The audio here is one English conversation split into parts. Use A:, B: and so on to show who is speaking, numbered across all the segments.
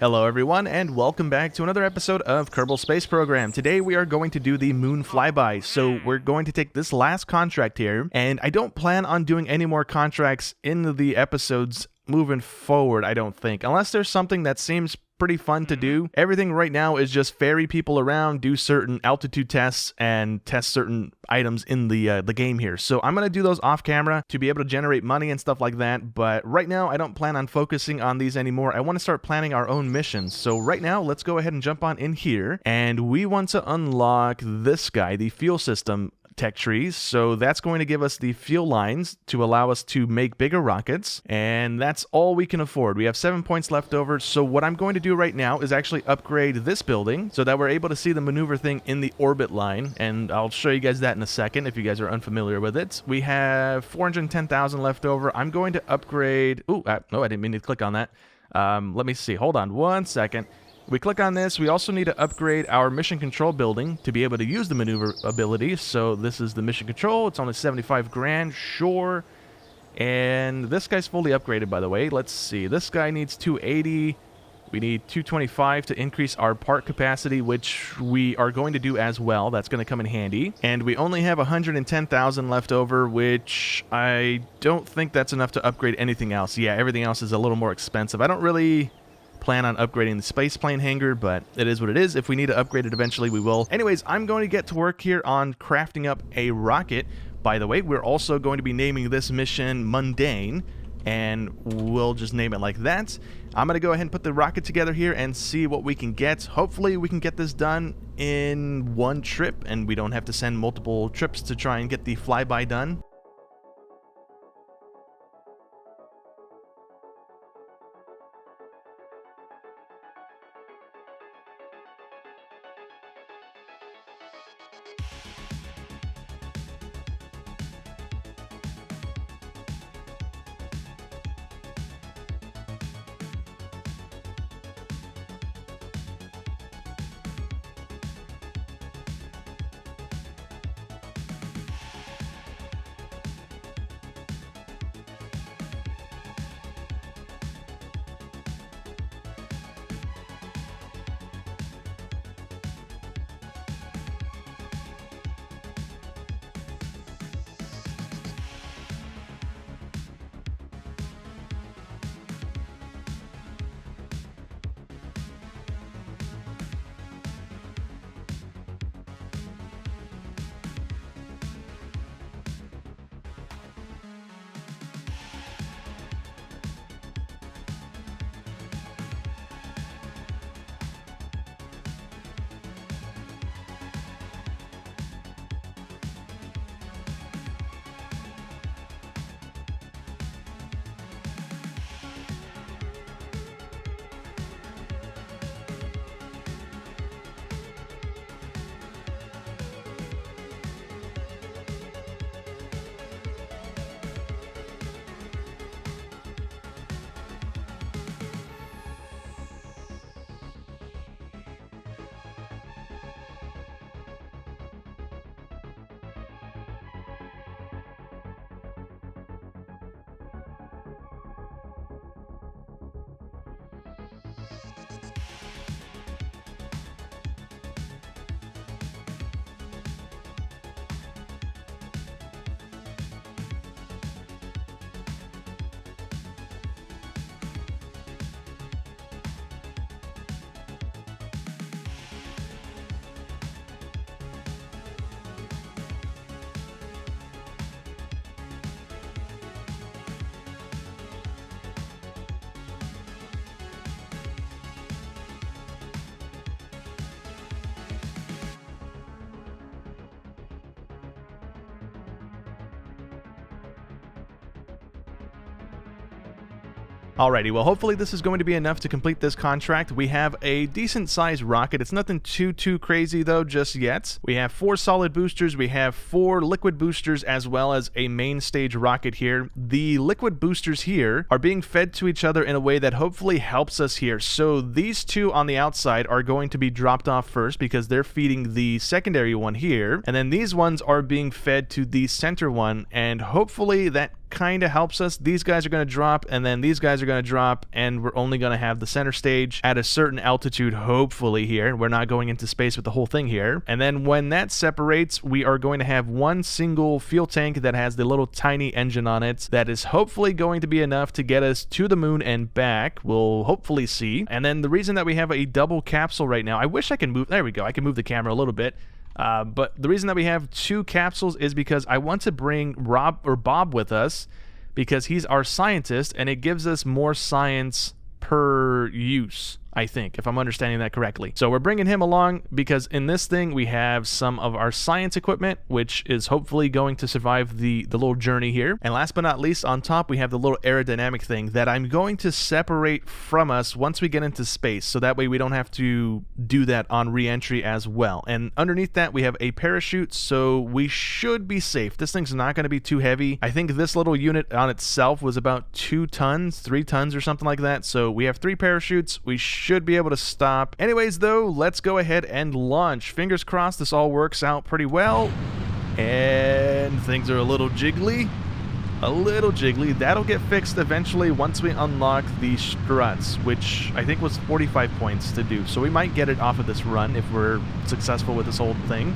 A: Hello everyone, and welcome back to another episode of Kerbal Space Program. Today we are going to do the moon flyby, so we're going to take this last contract here, and I don't plan on doing any more contracts in the episodes moving forward, I don't think, unless there's something that seems pretty fun to do. Everything right now is just ferry people around, do certain altitude tests, and test certain items in the game here. So I'm going to do those off camera to be able to generate money and stuff like that, but right now I don't plan on focusing on these anymore. I want to start planning our own missions. So right now, let's go ahead and jump on in here, and we want to unlock this guy, the fuel system tech trees. So that's going to give us the fuel lines to allow us to make bigger rockets, and that's all we can afford. We have 7 points left over, so what I'm going to do right now is actually upgrade this building so that we're able to see the maneuver thing in the orbit line, and I'll show you guys that in a second if you guys are unfamiliar with it. We have 410,000 left over. I'm going to upgrade... no, I didn't mean to click on that. Let me see. Hold on one second. We click on this. We also need to upgrade our mission control building to be able to use the maneuver ability. So this is the mission control. It's only 75 grand, sure. And this guy's fully upgraded, by the way. Let's see. This guy needs 280. We need 225 to increase our part capacity, which we are going to do as well. That's going to come in handy. And we only have 110,000 left over, which I don't think that's enough to upgrade anything else. Yeah, everything else is a little more expensive. I don't really plan on upgrading the space plane hangar, but it is what it is. If we need to upgrade it eventually, we will. Anyways, I'm going to get to work here on crafting up a rocket. By the way, we're also going to be naming this mission Mundane, and we'll just name it like that. I'm going to go ahead and put the rocket together here and see what we can get. Hopefully we can get this done in one trip, and we don't have to send multiple trips to try and get the flyby done. Alrighty, well hopefully this is going to be enough to complete this contract. We have a decent sized rocket. It's nothing too crazy though just yet. We have 4 solid boosters, we have 4 liquid boosters, as well as a main stage rocket here. The liquid boosters here are being fed to each other in a way that hopefully helps us here. So these 2 on the outside are going to be dropped off first because they're feeding the secondary one here, and then these ones are being fed to the center one, and hopefully that kind of helps us. These guys are going to drop, and then these guys are going to drop, and we're only going to have the center stage at a certain altitude, hopefully here. We're not going into space with the whole thing here. And then when that separates, we are going to have one single fuel tank that has the little tiny engine on it that is hopefully going to be enough to get us to the moon and back. We'll hopefully see. And then the reason that we have a double capsule right now, I wish I can move, there we go, I can move the camera a little bit. But the reason that we have 2 capsules is because I want to bring Bob with us, because he's our scientist and it gives us more science per use, I think, if I'm understanding that correctly. So we're bringing him along because in this thing we have some of our science equipment, which is hopefully going to survive the little journey here. And last but not least, on top we have the little aerodynamic thing that I'm going to separate from us once we get into space, so that way we don't have to do that on re-entry as well. And underneath that we have a parachute, so we should be safe. This thing's not going to be too heavy. I think this little unit on itself was about 2 tons, 3 tons or something like that. So we have 3 parachutes. We should be able to stop. Anyways, though, let's go ahead and launch. Fingers crossed this all works out pretty well. And things are a little jiggly. That'll get fixed eventually once we unlock the struts, which I think was 45 points to do. So we might get it off of this run if we're successful with this whole thing.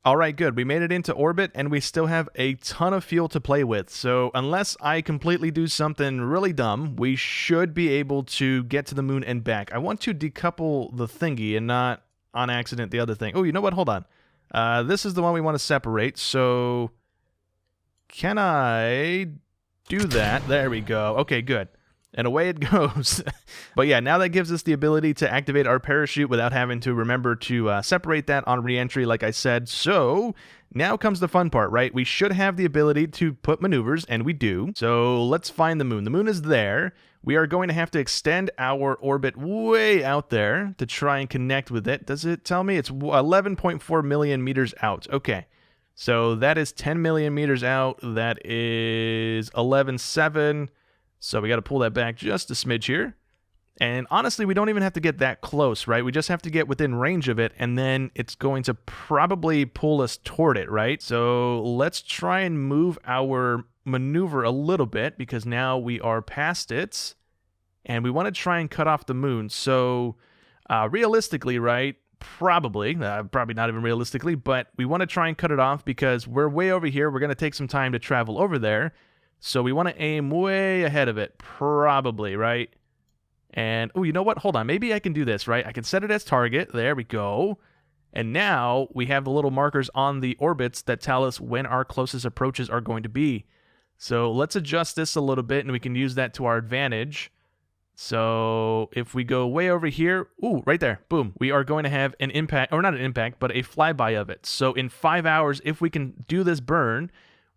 A: Alright, good. We made it into orbit, and we still have a ton of fuel to play with. So unless I completely do something really dumb, we should be able to get to the moon and back. I want to decouple the thingy and not, on accident, the other thing. Oh, you know what? Hold on. This is the one we want to separate, so can I do that? There we go. Okay, good. And away it goes. But yeah, now that gives us the ability to activate our parachute without having to remember to separate that on re-entry, like I said. So now comes the fun part, right? We should have the ability to put maneuvers, and we do. So let's find the moon. The moon is there. We are going to have to extend our orbit way out there to try and connect with it. Does it tell me? It's 11.4 million meters out. Okay. So that is 10 million meters out. That is 11.7. So we got to pull that back just a smidge here. And honestly, we don't even have to get that close, right? We just have to get within range of it, and then it's going to probably pull us toward it, right? So let's try and move our maneuver a little bit, because now we are past it, and we want to try and cut off the moon. So realistically, right, probably not even realistically, but we want to try and cut it off because we're way over here. We're going to take some time to travel over there. So we want to aim way ahead of it, probably, right? And, oh, you know what? Hold on. Maybe I can do this, right? I can set it as target. There we go. And now we have the little markers on the orbits that tell us when our closest approaches are going to be. So let's adjust this a little bit, and we can use that to our advantage. So if we go way over here, ooh, right there, boom, we are going to have an impact, or not an impact, but a flyby of it. So in 5 hours, if we can do this burn,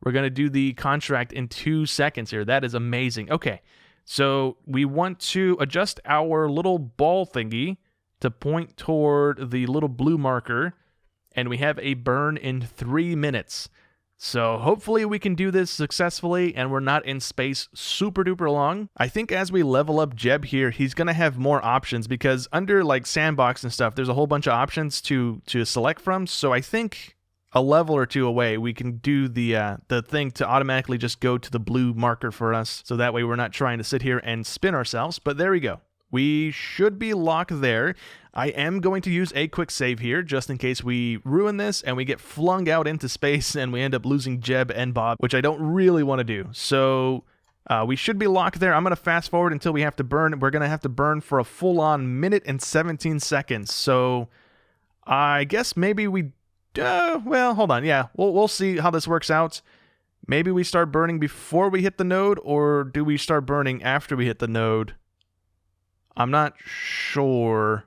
A: we're going to do the contract in 2 seconds here. That is amazing. Okay, so we want to adjust our little ball thingy to point toward the little blue marker, and we have a burn in 3 minutes. So hopefully we can do this successfully, and we're not in space super duper long. I think as we level up Jeb here, he's going to have more options, because under like sandbox and stuff, there's a whole bunch of options to select from. So I think a level or two away, we can do the thing to automatically just go to the blue marker for us, so that way we're not trying to sit here and spin ourselves. But there we go. We should be locked there. I am going to use a quick save here, just in case we ruin this and we get flung out into space and we end up losing Jeb and Bob, which I don't really want to do. So we should be locked there. I'm going to fast forward until we have to burn. We're going to have to burn for a full-on minute and 17 seconds. So I guess maybe we... well, hold on. Yeah, we'll see how this works out. Maybe we start burning before we hit the node, or do we start burning after we hit the node? I'm not sure.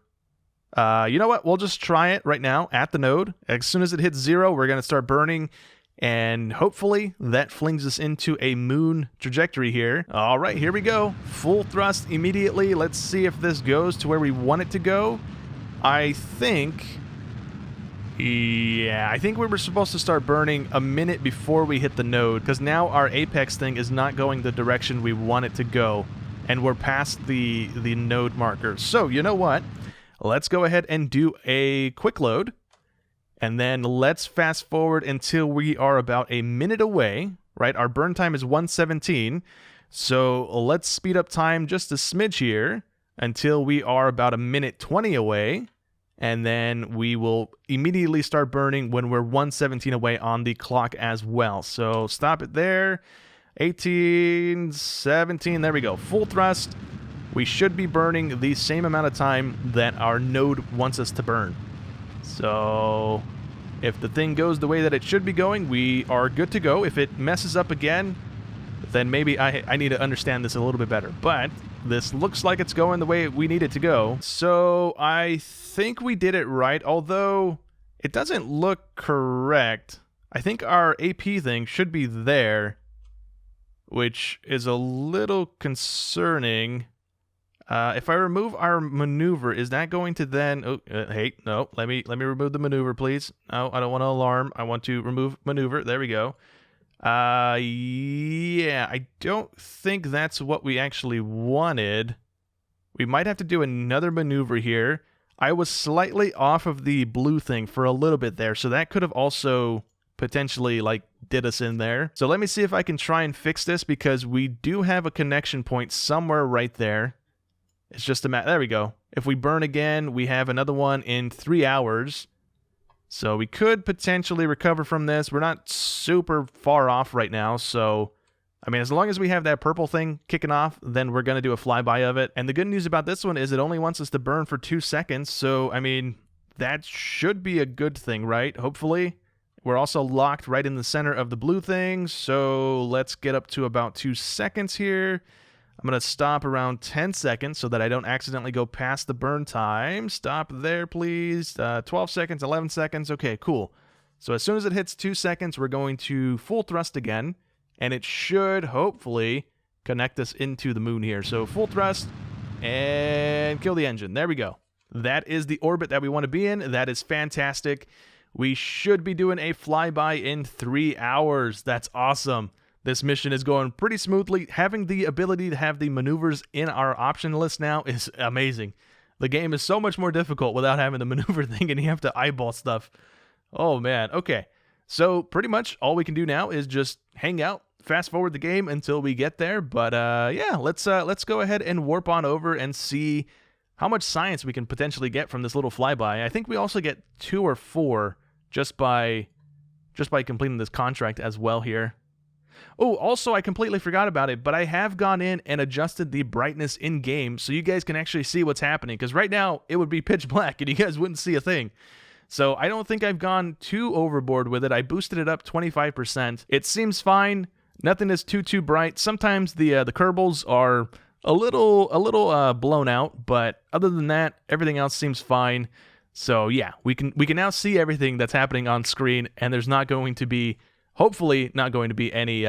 A: You know what? We'll just try it right now at the node. As soon as it hits 0, we're going to start burning, and hopefully that flings us into a moon trajectory here. All right, here we go. Full thrust immediately. Let's see if this goes to where we want it to go. I think... yeah, I think we were supposed to start burning a minute before we hit the node, because now our apex thing is not going the direction we want it to go, and we're past the node marker. So, you know what? Let's go ahead and do a quick load, and then let's fast forward until we are about a minute away, right? Our burn time is 1:17, so let's speed up time just a smidge here until we are about a minute 20 away, and then we will immediately start burning when we're 1:17 away on the clock as well. So stop it there. 18, 17, there we go. Full thrust. We should be burning the same amount of time that our node wants us to burn. So if the thing goes the way that it should be going, we are good to go. If it messes up again, then maybe I need to understand this a little bit better. But this looks like it's going the way we need it to go. So I think we did it right, although it doesn't look correct. I think our AP thing should be there, which is a little concerning. If I remove our maneuver, is that going to then... oh, hey, no, let me remove the maneuver, please. No, I don't want to alarm. I want to remove maneuver. There we go. Yeah, I don't think that's what we actually wanted. We might have to do another maneuver here. I was slightly off of the blue thing for a little bit there, so that could have also potentially, like, did us in there. So let me see if I can try and fix this, because we do have a connection point somewhere right there. It's just a there we go. If we burn again, we have another one in 3 hours. So we could potentially recover from this. We're not super far off right now, so... I mean, as long as we have that purple thing kicking off, then we're going to do a flyby of it. And the good news about this one is it only wants us to burn for 2 seconds, so, I mean, that should be a good thing, right? Hopefully. We're also locked right in the center of the blue thing, so let's get up to about 2 seconds here. I'm going to stop around 10 seconds so that I don't accidentally go past the burn time. Stop there, please. 12 seconds, 11 seconds. Okay, cool. So as soon as it hits 2 seconds, we're going to full thrust again, and it should hopefully connect us into the moon here. So full thrust and kill the engine. There we go. That is the orbit that we want to be in. That is fantastic. We should be doing a flyby in 3 hours. That's awesome. This mission is going pretty smoothly. Having the ability to have the maneuvers in our option list now is amazing. The game is so much more difficult without having the maneuver thing, and you have to eyeball stuff. Oh, man. Okay. So pretty much all we can do now is just hang out, fast forward the game until we get there. But yeah, let's go ahead and warp on over and see how much science we can potentially get from this little flyby. I think we also get 2 or 4 just by completing this contract as well here. Oh, also, I completely forgot about it, but I have gone in and adjusted the brightness in-game so you guys can actually see what's happening, because right now it would be pitch black and you guys wouldn't see a thing. So I don't think I've gone too overboard with it. I boosted it up 25%. It seems fine. Nothing is too bright. Sometimes the Kerbals are a little blown out, but other than that, everything else seems fine. So yeah, we can now see everything that's happening on screen, and there's not going to be... hopefully not going to be any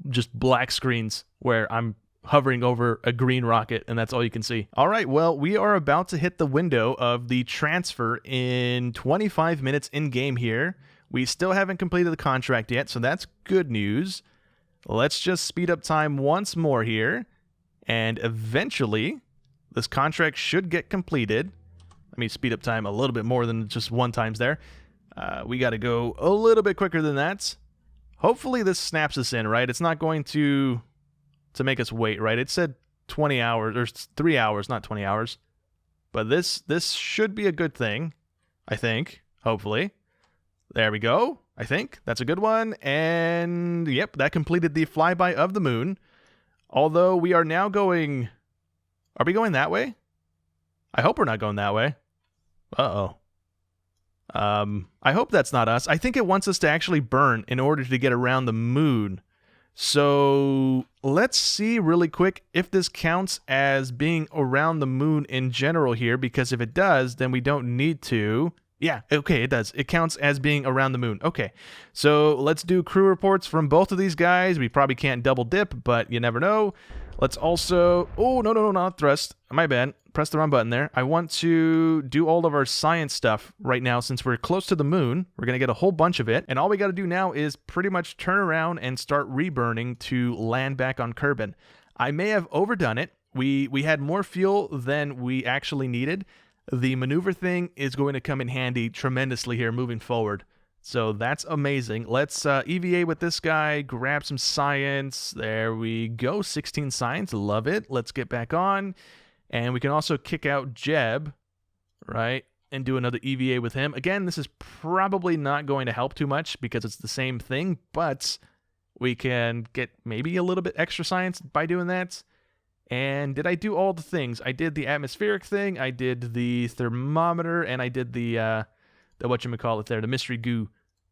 A: just black screens where I'm hovering over a green rocket and that's all you can see. All right, well, we are about to hit the window of the transfer in 25 minutes in-game here. We still haven't completed the contract yet, so that's good news. Let's just speed up time once more here, and eventually this contract should get completed. Let me speed up time a little bit more than just 1 times there. We got to go a little bit quicker than that. Hopefully this snaps us in, right? It's not going to make us wait, right? It said 20 hours, or 3 hours, not 20 hours. But this should be a good thing, I think, hopefully. There we go, I think. That's a good one. And, yep, that completed the flyby of the moon. Although we are now going... Are we going that way? I hope we're not going that way. Uh-oh. I hope that's not us. I think it wants us to actually burn in order to get around the moon. So let's see really quick if this counts as being around the moon in general here, because if it does, then we don't need to. Yeah, okay, it does. It counts as being around the moon. Okay, so let's do crew reports from both of these guys. We probably can't double dip, but you never know. Let's also... Oh, no, not thrust. My bad. Press the wrong button there. I want to do all of our science stuff right now since we're close to the moon. We're going to get a whole bunch of it. And all we got to do now is pretty much turn around and start reburning to land back on Kerbal. I may have overdone it. We had more fuel than we actually needed. The maneuver thing is going to come in handy tremendously here moving forward. So that's amazing. Let's EVA with this guy, grab some science. There we go, 16 science, love it. Let's get back on. And we can also kick out Jeb, right, and do another EVA with him. Again, this is probably not going to help too much because it's the same thing, but we can get maybe a little bit extra science by doing that. And did I do all the things? I did the atmospheric thing, I did the thermometer, and I did the whatchamacallit there, the mystery goo.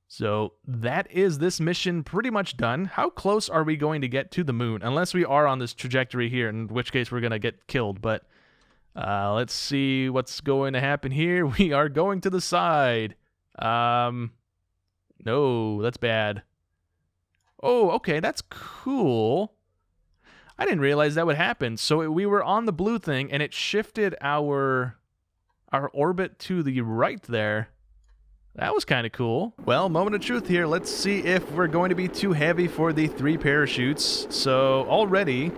A: So that is this mission pretty much done. How close are we going to get to the moon? Unless we are on this trajectory here, in which case we're going to get killed. But let's see what's going to happen here. We are going to the side. No, that's bad. Oh, okay, that's cool. I didn't realize that would happen. So we were on the blue thing, and it shifted our orbit to the right there. That was kind of cool. Well, moment of truth here. Let's see if we're going to be too heavy for the 3 parachutes. So already,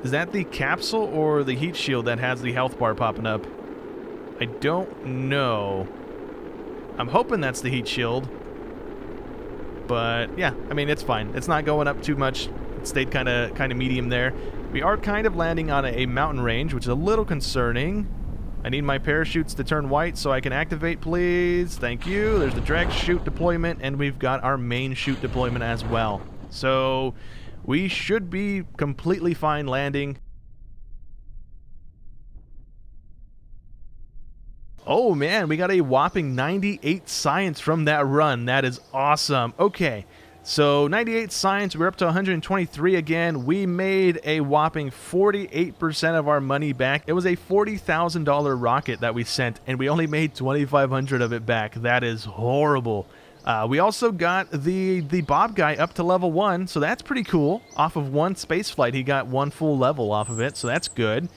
A: is that the capsule or the heat shield that has the health bar popping up? I don't know. I'm hoping that's the heat shield. But yeah, I mean, it's fine. It's not going up too much. It stayed kind of medium there. We are kind of landing on a mountain range, which is a little concerning. I need my parachutes to turn white so I can activate, please. Thank you. There's the drag chute deployment, and we've got our main chute deployment as well. So we should be completely fine landing. Oh man, we got a whopping 98 science from that run. That is awesome. Okay. So 98 science, we're up to 123 again. We made a whopping 48% of our money back. It was a $40,000 rocket that we sent, and we only made 2,500 of it back. That is horrible. We also got the Bob guy up to level 1, so that's pretty cool. Off of 1 space flight, he got 1 full level off of it, so that's good.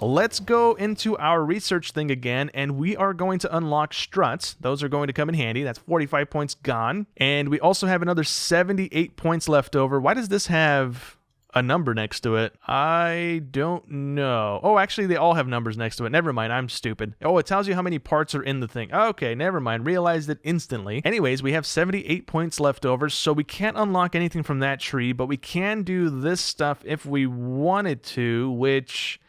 A: Let's go into our research thing again, and we are going to unlock struts. Those are going to come in handy. That's 45 points gone. And we also have another 78 points left over. Why does this have a number next to it? I don't know. Oh, actually, they all have numbers next to it. Never mind, I'm stupid. Oh, it tells you how many parts are in the thing. Okay, never mind. Realized it instantly. Anyways, we have 78 points left over, so we can't unlock anything from that tree, but we can do this stuff if we wanted to, which...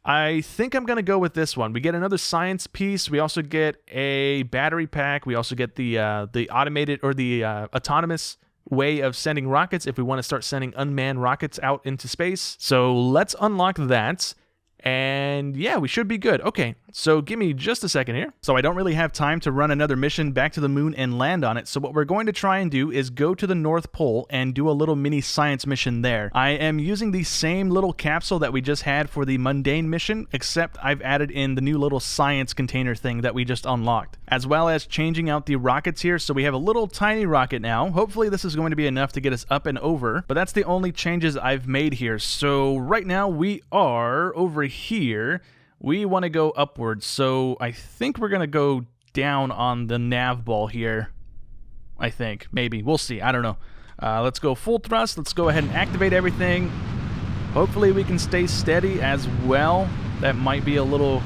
A: I think I'm going to go with this one. We get another science piece. We also get a battery pack. We also get the automated or the autonomous way of sending rockets if we want to start sending unmanned rockets out into space. So let's unlock that. And yeah, we should be good. Okay, so give me just a second here. So I don't really have time to run another mission back to the moon and land on it. So what we're going to try and do is go to the North Pole and do a little mini science mission there. I am using the same little capsule that we just had for the mundane mission, except I've added in the new little science container thing that we just unlocked, as well as changing out the rockets here. So we have a little tiny rocket now. Hopefully this is going to be enough to get us up and over, but that's the only changes I've made here. So right now we are over here. We want to go upwards, so I think we're going to go down on the nav ball here. I think. Maybe. We'll see. I don't know. Let's go full thrust. Let's go ahead and activate everything. Hopefully we can stay steady as well. That might be a little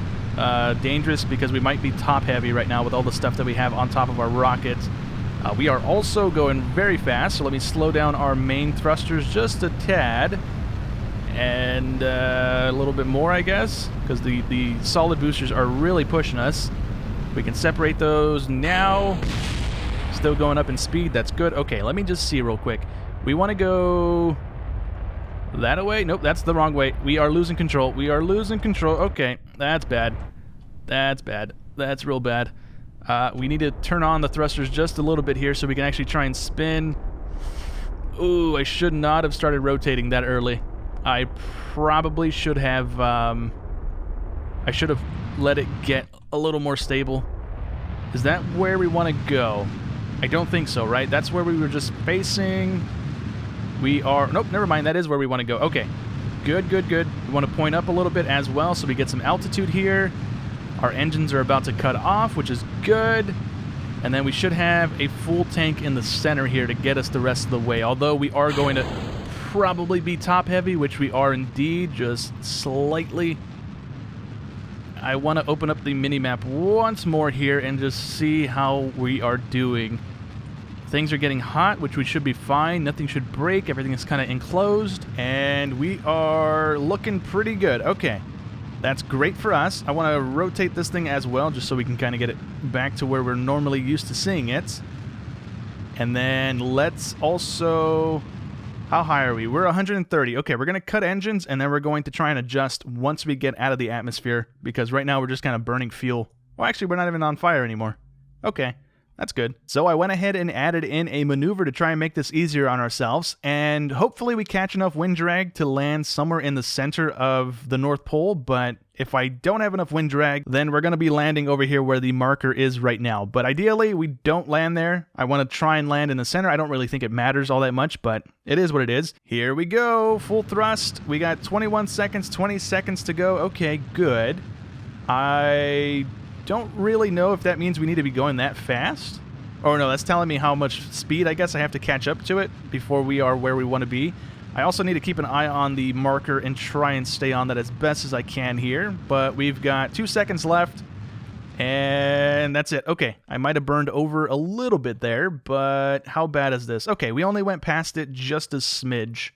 A: dangerous because we might be top heavy right now with all the stuff that we have on top of our rockets. We are also going very fast, so let me slow down our main thrusters just a tad. And a little bit more, I guess, because the solid boosters are really pushing us. We can separate those now. Still going up in speed. That's good. Okay, let me just see real quick. We want to go that way. Nope, that's the wrong way. We are losing control. We are losing control. Okay, that's bad. That's bad. That's real bad. We need to turn on the thrusters just a little bit here so we can actually try and spin. Ooh, I should not have started rotating that early. I probably should have, I should have let it get a little more stable. Is that where we want to go? I don't think so, right? That's where we were just facing. We are, nope, never mind. That is where we want to go. Okay, good, good, good. We want to point up a little bit as well so we get some altitude here. Our engines are about to cut off, which is good. And then we should have a full tank in the center here to get us the rest of the way. Although we are going to probably be top heavy, which we are indeed, just slightly. I want to open up the mini-map once more here and just see how we are doing. Things are getting hot, which we should be fine. Nothing should break. Everything is kind of enclosed. And we are looking pretty good. Okay. That's great for us. I want to rotate this thing as well, just so we can kind of get it back to where we're normally used to seeing it. And then let's also... How high are we? We're 130. Okay, we're going to cut engines, and then we're going to try and adjust once we get out of the atmosphere, because right now we're just kind of burning fuel. Well, actually, we're not even on fire anymore. Okay. That's good. So I went ahead and added in a maneuver to try and make this easier on ourselves, and hopefully we catch enough wind drag to land somewhere in the center of the North Pole, but if I don't have enough wind drag, then we're going to be landing over here where the marker is right now. But ideally, we don't land there. I want to try and land in the center. I don't really think it matters all that much, but it is what it is. Here we go. Full thrust. We got 21 seconds, 20 seconds to go. Okay, good. I don't really know if that means we need to be going that fast. Oh no, that's telling me how much speed I guess I have to catch up to it before we are where we want to be. I also need to keep an eye on the marker and try and stay on that as best as I can here. But we've got 2 seconds left. And that's it. Okay, I might have burned over a little bit there, but how bad is this? Okay, we only went past it just a smidge.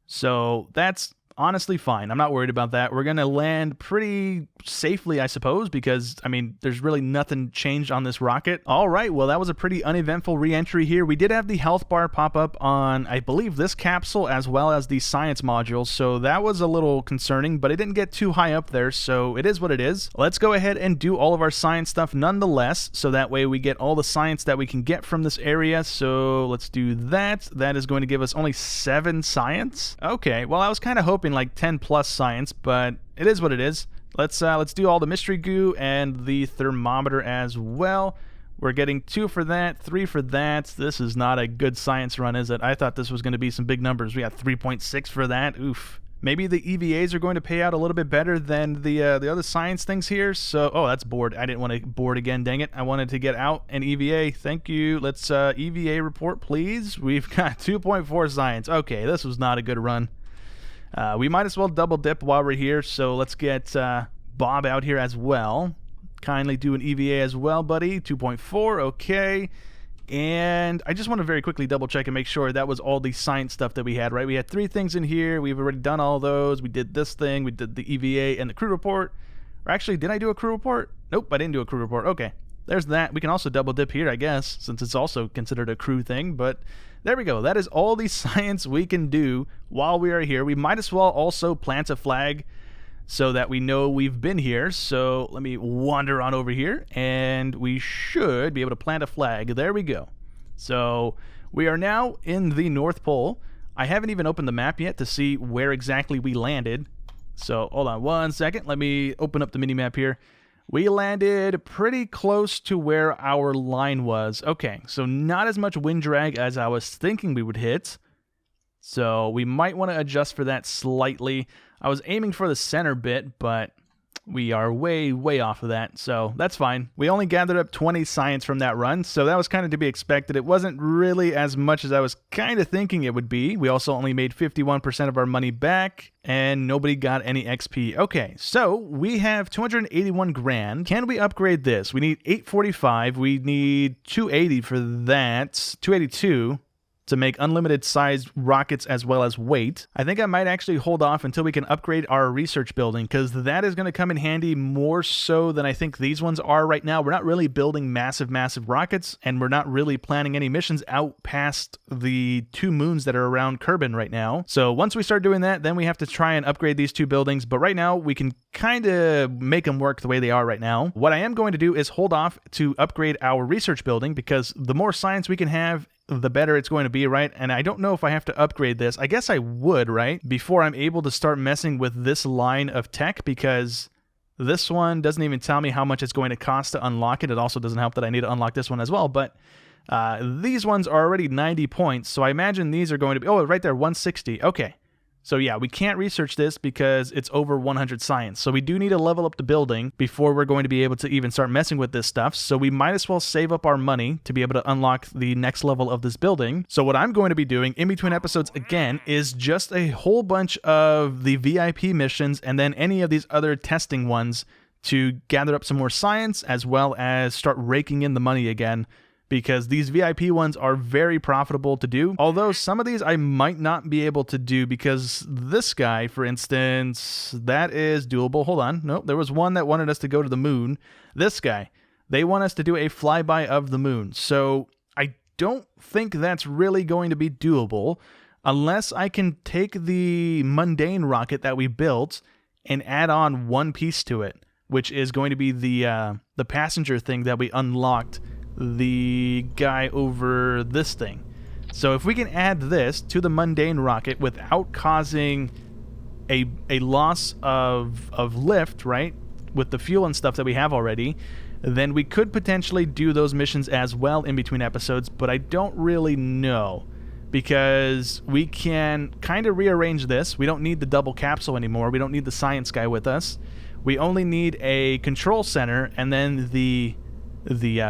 A: So that's honestly fine. I'm not worried about that. We're going to land pretty safely, I suppose, because, I mean, there's really nothing changed on this rocket. All right, well, that was a pretty uneventful re-entry here. We did have the health bar pop up on, I believe, this capsule as well as the science module, so that was a little concerning, but it didn't get too high up there, so it is what it is. Let's go ahead and do all of our science stuff nonetheless, so that way we get all the science that we can get from this area, so let's do that. That is going to give us only 7 science. Okay, well, I was kind of hoping like 10 plus science, but it is what it is. Let's do all the mystery goo and the thermometer as well. We're getting 2 for that, 3 for that. This is not a good science run, is it? I thought this was going to be some big numbers. We got 3.6 for that. Oof. Maybe the EVAs are going to pay out a little bit better than the other science things here. So, oh, that's board. I didn't want to board again, dang it. I wanted to get out an EVA. Thank you. Let's EVA report, please. We've got 2.4 science. Okay, this was not a good run. We might as well double dip while we're here, so let's get Bob out here as well. Kindly do an EVA as well, buddy. 2.4, okay. And I just want to very quickly double check and make sure that was all the science stuff that we had, right? We had 3 things in here. We've already done all those. We did this thing. We did the EVA and the crew report. Or actually, did I do a crew report? Nope, I didn't do a crew report. Okay, there's that. We can also double dip here, I guess, since it's also considered a crew thing, but there we go. That is all the science we can do while we are here. We might as well also plant a flag so that we know we've been here. So let me wander on over here, and we should be able to plant a flag. There we go. So we are now in the North Pole. I haven't even opened the map yet to see where exactly we landed. So hold on one second. Let me open up the mini-map here. We landed pretty close to where our line was. Okay, so not as much wind drag as I was thinking we would hit. So we might want to adjust for that slightly. I was aiming for the center bit, but We are way, way off of that, so that's fine. We only gathered up 20 science from that run, so that was kind of to be expected. It wasn't really as much as I was kind of thinking it would be. We also only made 51% of our money back, and nobody got any XP. Okay, so we have 281 grand. Can we upgrade this? We need 845. We need 280 for that. 282. To make unlimited sized rockets as well as weight. I think I might actually hold off until we can upgrade our research building, because that is going to come in handy more so than I think these ones are right now. We're not really building massive rockets, and we're not really planning any missions out past the 2 moons that are around Kerbal right now. So once we start doing that, then we have to try and upgrade these 2 buildings, but right now we can kind of make them work the way they are right now. What I am going to do is hold off to upgrade our research building, because the more science we can have, the better it's going to be, right? And I don't know if I have to upgrade this. I guess I would, right? Before I'm able to start messing with this line of tech, because this one doesn't even tell me how much it's going to cost to unlock it. It also doesn't help that I need to unlock this one as well, but these ones are already 90 points, so I imagine these are going to be, oh, right there, 160. Okay. So yeah, we can't research this because it's over 100 science. So we do need to level up the building before we're going to be able to even start messing with this stuff. So we might as well save up our money to be able to unlock the next level of this building. So what I'm going to be doing in between episodes again is just a whole bunch of the VIP missions and then any of these other testing ones to gather up some more science as well as start raking in the money again, because these VIP ones are very profitable to do. Although some of these I might not be able to do, because this guy, for instance, that is doable. Hold on. Nope, there was one that wanted us to go to the moon. This guy, they want us to do a flyby of the moon. So I don't think that's really going to be doable unless I can take the mundane rocket that we built and add on one piece to it, which is going to be the passenger thing that we unlocked, the guy over this thing. So if we can add this to the mundane rocket without causing a loss of lift, right, with the fuel and stuff that we have already, then we could potentially do those missions as well in between episodes, but I don't really know, because we can kind of rearrange this. We don't need the double capsule anymore. We don't need the science guy with us. We only need a control center and then the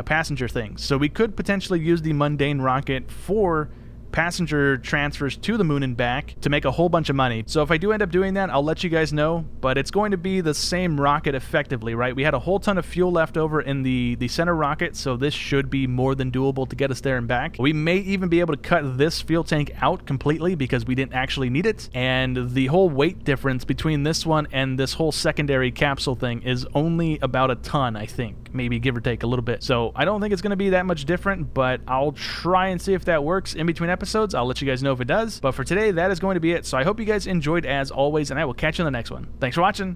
A: passenger thing. So we could potentially use the mundane rocket for passenger transfers to the moon and back to make a whole bunch of money. So if I do end up doing that, I'll let you guys know, but it's going to be the same rocket effectively, right? We had a whole ton of fuel left over in the center rocket, so this should be more than doable to get us there and back. We may even be able to cut this fuel tank out completely because we didn't actually need it, and the whole weight difference between this one and this whole secondary capsule thing is only about a ton, I think, maybe give or take a little bit. So I don't think it's going to be that much different, but I'll try and see if that works in between episodes. I'll let you guys know if it does. But for today, that is going to be it. So I hope you guys enjoyed as always, and I will catch you in the next one. Thanks for watching.